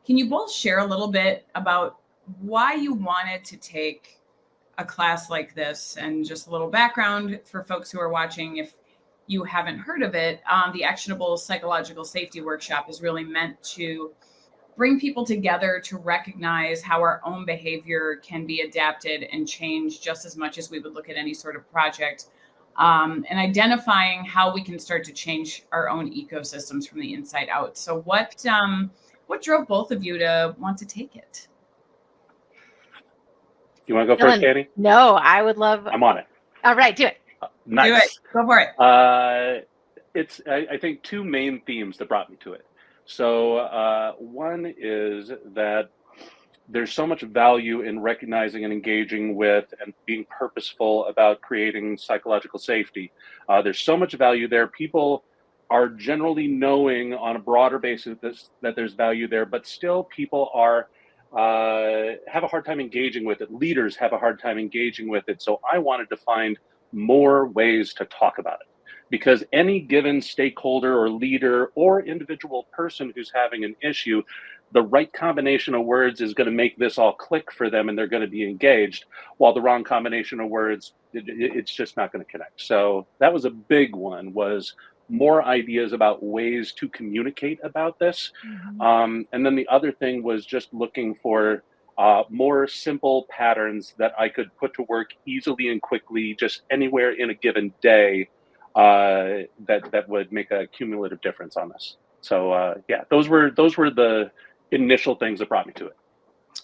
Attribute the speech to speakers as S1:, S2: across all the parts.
S1: Can you both share a little bit about why you wanted to take a class like this, and just a little background for folks who are watching if you haven't heard of it? The Actionable Psychological Safety Workshop is really meant to bring people together to recognize how our own behavior can be adapted and changed just as much as we would look at any sort of project, and identifying how we can start to change our own ecosystems from the inside out. So what drove both of you to want to take it?
S2: You want to go first, Katie?
S3: No, I would love.
S2: I'm on it.
S3: All right, do it.
S2: Nice.
S1: Do it. Go for it.
S2: It's, I think, two main themes that brought me to it. So one is that there's so much value in recognizing and engaging with and being purposeful about creating psychological safety. There's so much value there. People are generally knowing on a broader basis that there's value there, but still people are have a hard time engaging with it. Leaders have a hard time engaging with it. So I wanted to find more ways to talk about it, because any given stakeholder or leader or individual person who's having an issue, the right combination of words is going to make this all click for them and they're going to be engaged, while the wrong combination of words, it's just not going to connect. So that was a big one, was more ideas about ways to communicate about this. And then the other thing was just looking for more simple patterns that I could put to work easily and quickly, just anywhere in a given day, that would make a cumulative difference on this. So yeah, those were the initial things that brought me to it.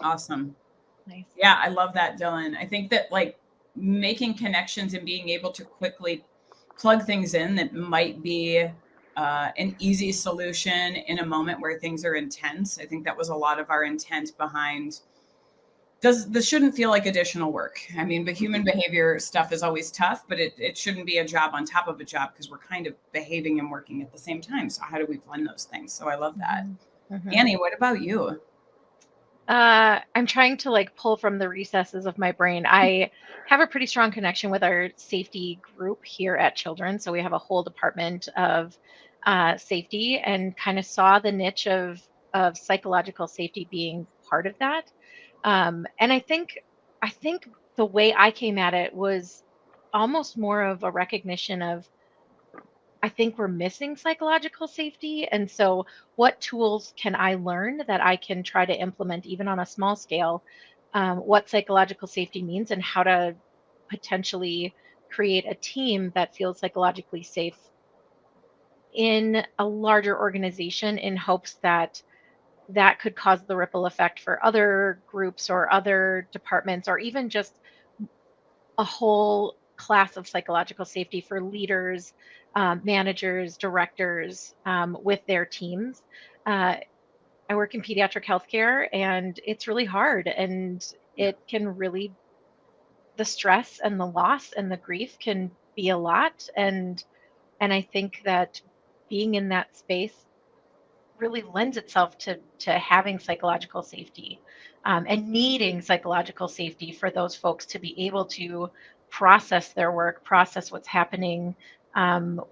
S1: Awesome.
S3: Nice.
S1: Yeah, I love that, Dylan. I think that like making connections and being able to quickly plug things in that might be an easy solution in a moment where things are intense. I think that was a lot of our intent behind. This shouldn't feel like additional work. I mean, the human behavior stuff is always tough, but it shouldn't be a job on top of a job, because we're kind of behaving and working at the same time. So how do we blend those things? So I love that. Annie, what about you?
S3: I'm trying to like pull from the recesses of my brain. I have a pretty strong connection with our safety group here at Children. So we have a whole department of safety, and kind of saw the niche of psychological safety being part of that. And I think the way I came at it was almost more of a recognition of, I think we're missing psychological safety. And so what tools can I learn that I can try to implement even on a small scale, what psychological safety means and how to potentially create a team that feels psychologically safe in a larger organization, in hopes that that could cause the ripple effect for other groups or other departments, or even just a whole class of psychological safety for leaders, managers, directors, with their teams. I work in pediatric healthcare, and it's really hard, and it can really, the stress and the loss and the grief can be a lot. And I think that being in that space really lends itself to having psychological safety, and needing psychological safety for those folks to be able to process their work, process what's happening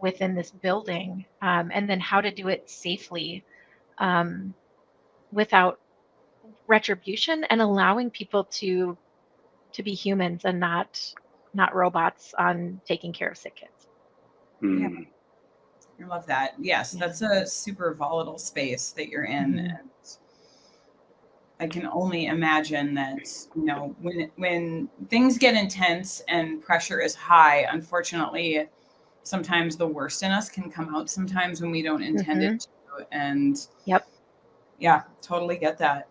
S3: within this building, and then how to do it safely, without retribution, and allowing people to be humans and not robots on taking care of sick kids.
S1: Yeah. I love that. Yes, that's a super volatile space that you're in. And I can only imagine that, when things get intense and pressure is high, unfortunately, sometimes the worst in us can come out sometimes when we don't intend it to. And
S3: Yep.
S1: Yeah, totally get that.